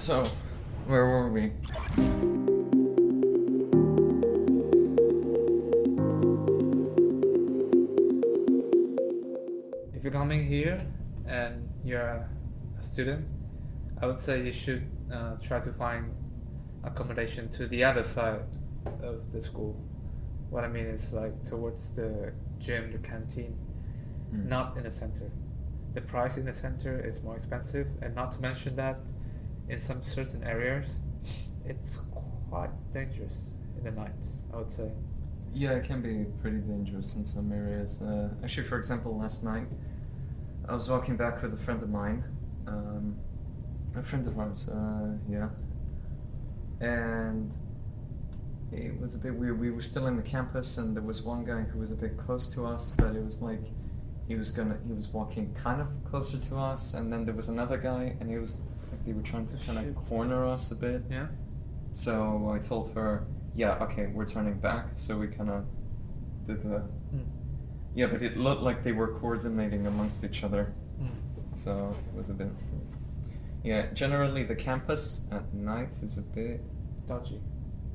So, where were we? If you're coming here and you're a student, I would say you should try to find accommodation to the other side of the school. What I mean is like towards the gym, the canteen, not in the center. The price in the center is more expensive, and not to mention that in some certain areas, it's quite dangerous in the night, I would say. Yeah, it can be pretty dangerous in some areas. Actually, for example, last night, I was walking back with a friend of mine, a friend of ours, yeah, and it was a bit weird. We were still in the campus, and there was one guy who was a bit close to us, but it was like he was walking kind of closer to us, and then there was another guy, and he was like they were trying to kind of corner us a bit. Yeah. So I told her, yeah, okay, we're turning back. So we kind of did the. Yeah, but it looked like they were coordinating amongst each other. So it was a bit. Yeah, generally the campus at night is a bit Dodgy.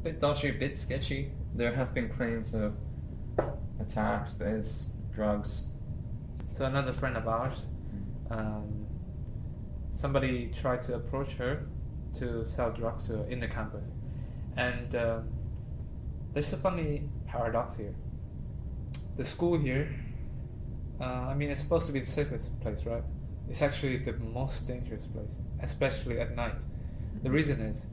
a bit sketchy. There have been claims of attacks, drugs. So another friend of ours, somebody tried to approach her to sell drugs to her in the campus, and there's a funny paradox here. The school here, I mean, it's supposed to be the safest place, right? It's actually the most dangerous place, especially at night. The reason is,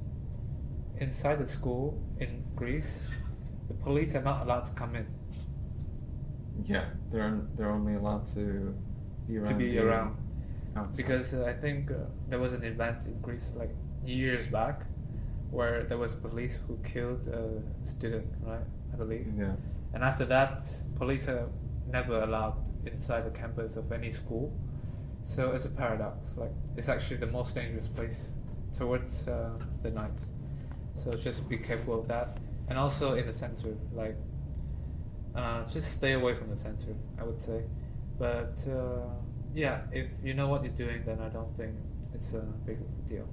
inside the school in Greece, the police are not allowed to come in. Yeah, they're only allowed to be around. Outside. Because I think there was an event in Greece like years back where there was police who killed a student, right? I believe. Yeah. And after that, police are never allowed inside the campus of any school. So it's a paradox. Like it's actually the most dangerous place towards the night. So just be careful of that. And also in the center, like just stay away from the center, I would say. But yeah, if you know what you're doing, then I don't think it's a big deal.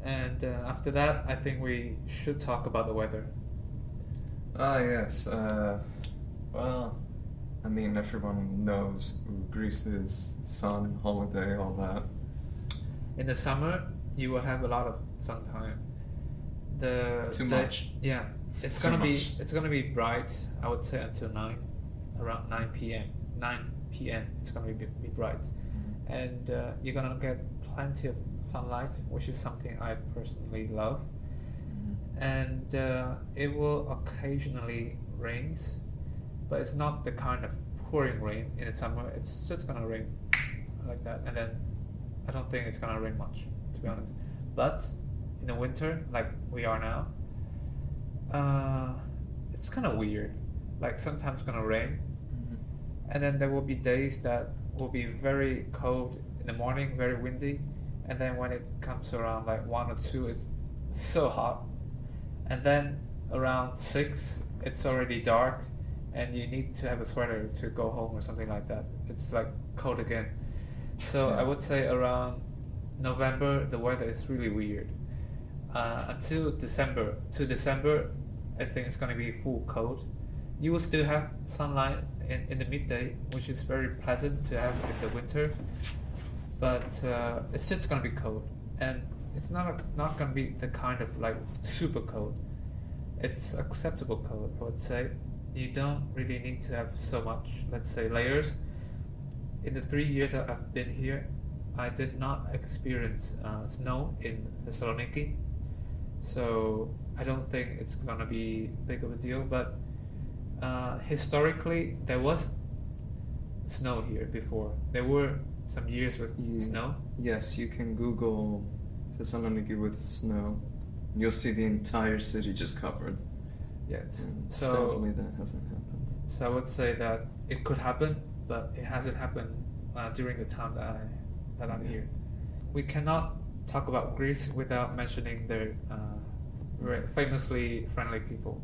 And after that, I think we should talk about the weather. Ah, yes. Well, I mean, everyone knows Greece is sun, holiday, all that. In the summer, you will have a lot of sun time. Too much. Yeah, it's Too gonna be much. it's gonna be bright. I would say until around 9 p.m. 9 p.m. It's gonna be bright, and you're gonna get plenty of sunlight, which is something I personally love. And it will occasionally rains, but it's not the kind of pouring rain in the summer. It's just gonna rain like that, and then I don't think it's gonna rain much, to be honest. But in the winter, like we are now, it's kind of weird. Like sometimes it's gonna rain, and then there will be days that will be very cold in the morning, very windy, and then when it comes around like 1 or 2, it's so hot. And then around 6, it's already dark, and you need to have a sweater to go home or something like that. It's like cold again. So I would say around November, the weather is really weird. Until December. To December, I think it's going to be full cold. You will still have sunlight in the midday, which is very pleasant to have in the winter. But it's just going to be cold. And it's not going to be the kind of like super cold. It's acceptable cold, I would say. You don't really need to have so much, let's say, layers. In the 3 years that I've been here, I did not experience snow in Thessaloniki. So I don't think it's gonna be big of a deal. But historically, there was snow here before. There were some years with snow. Yes, you can Google Thessaloniki with snow. You'll see the entire city just covered. Yes. And So sadly, that hasn't happened. So I would say that it could happen, but it hasn't happened during the time that I'm here. We cannot talk about Greece without mentioning their famously friendly people.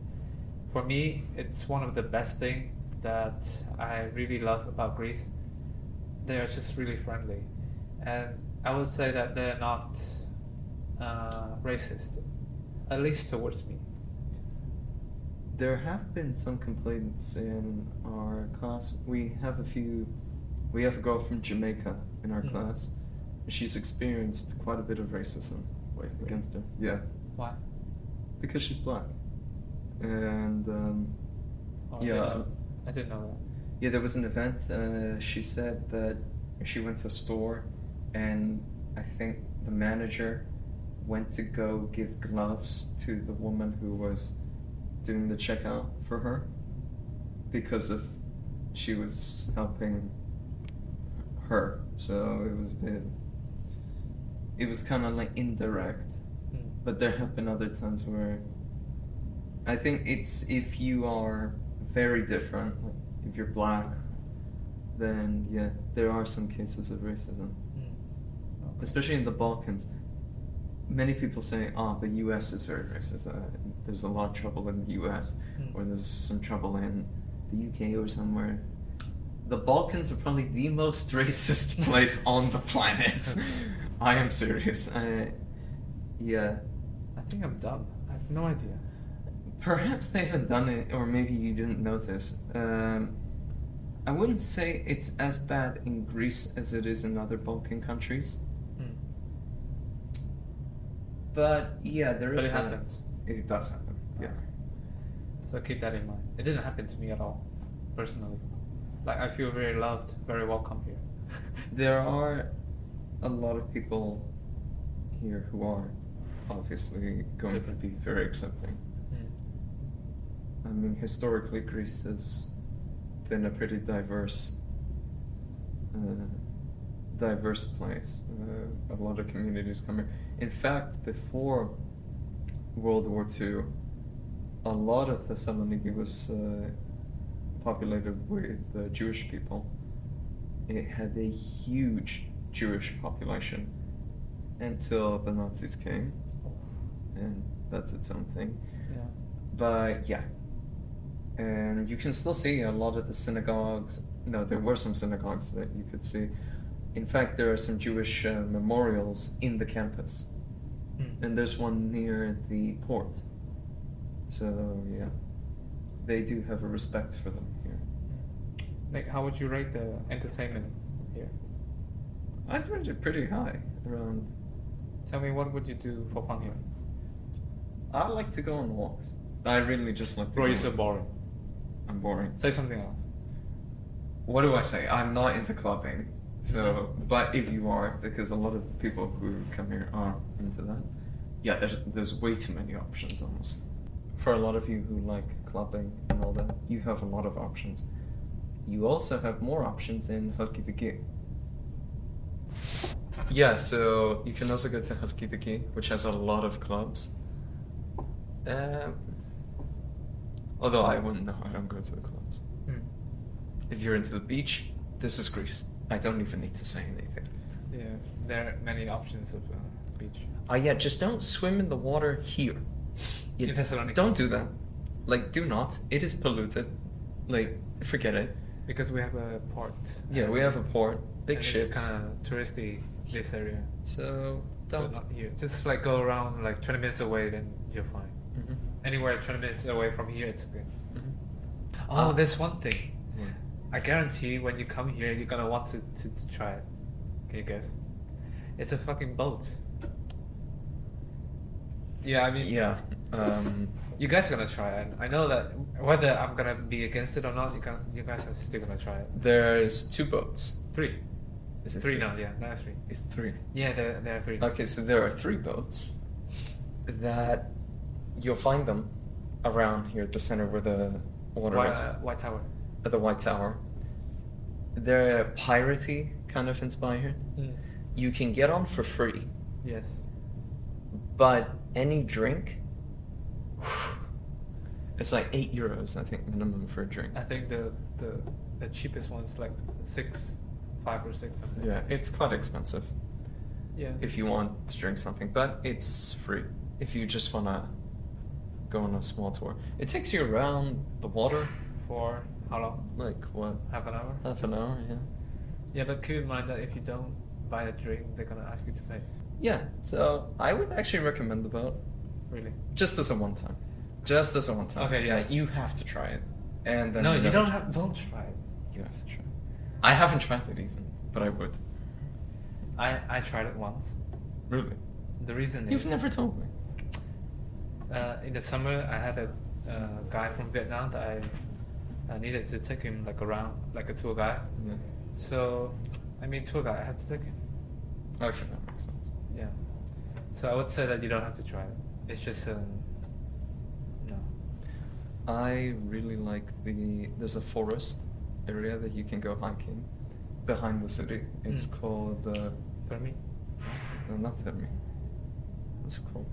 For me, it's one of the best things that I really love about Greece. They are just really friendly, and I would say that they're not racist, at least towards me. There have been some complaints in our class. We have a girl from Jamaica in our class. She's experienced quite a bit of racism against her. Yeah. Why? Because she's black. And I didn't know that. Yeah, there was an event. She said that she went to a store, and I think the manager went to go give gloves to the woman who was doing the checkout for her because of she was helping her. So it was kind of like indirect. But there have been other times where I think it's if you are very different, like if you're black, then yeah, there are some cases of racism. Okay. Especially in the Balkans. Many people say, the US is very racist. There's a lot of trouble in the US, or there's some trouble in the UK or somewhere. The Balkans are probably the most racist place on the planet. I am serious. Yeah. I think I'm dumb. I have no idea. Perhaps they haven't done it, or maybe you didn't notice. I wouldn't say it's as bad in Greece as it is in other Balkan countries. But yeah, there is. But it happens. It does happen. Yeah. So keep that in mind. It didn't happen to me at all, personally. Like I feel very loved, very welcome here. There are a lot of people here who are obviously going to be very accepting. I mean, historically, Greece has been a pretty diverse place. A lot of communities come here. In fact, before World War II, a lot of Thessaloniki was populated with Jewish people. It had a huge Jewish population until the Nazis came, and that's its own thing. Yeah. But yeah, and you can still see a lot of the synagogues. No, there were some synagogues that you could see. In fact, there are some Jewish memorials in the campus, and there's one near the port. So yeah, they do have a respect for them here. Like, how would you rate the entertainment here? I'd rate it pretty high, around. Tell me, what would you do for fun here? I like to go on walks. I really just like to. Bro, you're so boring. I'm boring. Say something else. What do I say? I'm not into clubbing. So, but if you are, because a lot of people who come here are into that, yeah, there's way too many options almost. For a lot of you who like clubbing and all that, you have a lot of options. You also have more options in Thessaloniki. Yeah, so you can also go to Thessaloniki, which has a lot of clubs. Although I wouldn't know, I don't go to the clubs. If you're into the beach, this is Greece. I don't even need to say anything. Yeah, there are many options of beach. Yeah, just don't swim in the water here. In Thessaloniki. Don't do that. Like, do not. It is polluted. Like, forget it. Because we have a port. Yeah, we have a port, big ships. It's kind of touristy, this area. So, don't. So not here. Just like go around like 20 minutes away, then you're fine. Anywhere 20 minutes away from here, it's good. Oh, there's one thing. I guarantee when you come here, you're gonna want to try it. Can you guess? It's a fucking boat. Yeah, I mean... Yeah. You guys are gonna try it. I know that whether I'm gonna be against it or not, you guys are still gonna try it. There's 2 boats. 3. Is it 3 now? Yeah, now it's 3. It's 3. Yeah, there are 3. Okay, so there are 3 boats that you'll find them around here at the center where the water is. White Tower. At the White Tower. They're piratey kind of inspired. You can get on for free. Yes. But any drink, it's like €8, I think, minimum for a drink. I think the cheapest one's like 5 or 6 something. Yeah, it's quite expensive. Yeah. If you want to drink something, but it's free if you just wanna go on a small tour. It takes you around the water For how long? like what? Half an hour? Half an hour, yeah. Yeah, but keep in mind that if you don't buy a drink, they're gonna ask you to pay. Yeah, so I would actually recommend the boat. Really? Just as a one time. Just as a one time. Okay, yeah. You have to try it. And then No, you never- don't try it. You have to try it. I haven't tried it even, but I would. I tried it once. Really? The reason You've is never told me. in the summer I had a guy from Vietnam that I needed to take him like around, like a tour guide. Yeah. So tour guide, I have to take him. Okay, that makes sense. Yeah. So I would say that you don't have to try it. It's just no. I really like there's a forest area that you can go hiking behind the city. It's called For me. no, not Thermi. What's it called?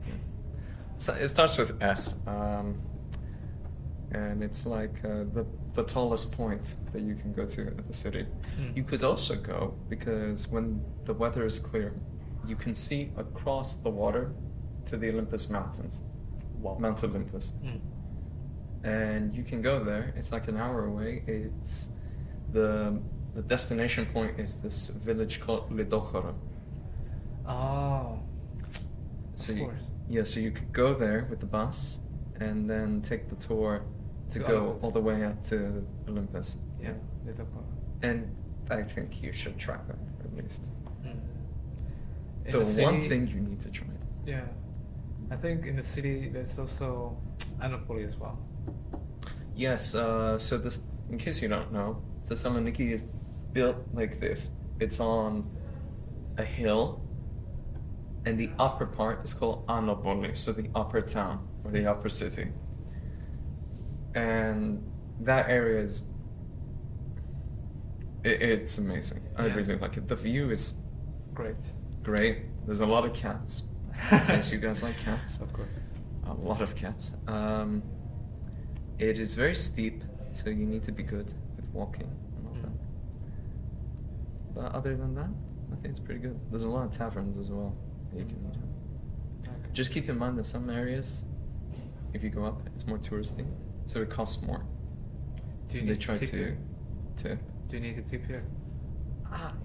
So it starts with S, and it's like the tallest point that you can go to at the city. You could also go because when the weather is clear, you can see across the water to the Olympus mountains. Wow. Mount Olympus. And you can go there. It's like an hour away. It's the destination point is this village called Lidochora. Oh. So Of you, course. yeah, so you could go there with the bus and then take the tour to To go Olympus. all the way up to Olympus. Yeah. Little part. And I think you should try that at least. In The the one city- thing you need to try. Yeah. I think in the city there's also Poli as well. Yes, so this, in case you don't know, Thessaloniki is built like this. It's on a hill, and the upper part is called Poli, so the upper town, or the upper city. And that area is, it's amazing. I Yeah. really like it. The view is Great. great. There's a lot of cats. Yes, you guys like cats? Of course. A lot of cats. It is very steep, so you need to be good with walking and all that. But other than that, I think it's pretty good. There's a lot of taverns as well that you can eat at. Okay. Just keep in mind that some areas, if you go up, it's more touristy, so it costs more. Do you And need they try to tip here? to. Do you need to tip here?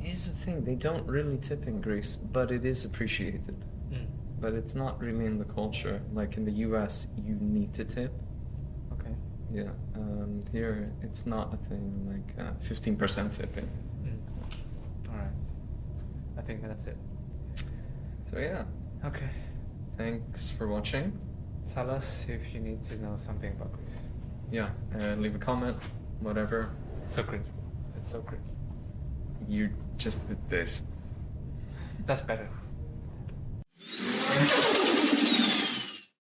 Here's the thing: they don't really tip in Greece, but it is appreciated. But it's not really in the culture. Like in the U.S., you need to tip. Okay. Yeah, here it's not a thing, like 15% tipping. Alright. I think that's it. So yeah, Okay. thanks for watching. Tell us if you need to know something about Greece. Yeah, leave a comment, whatever. So cringe. It's so cringe. You just did this. That's better.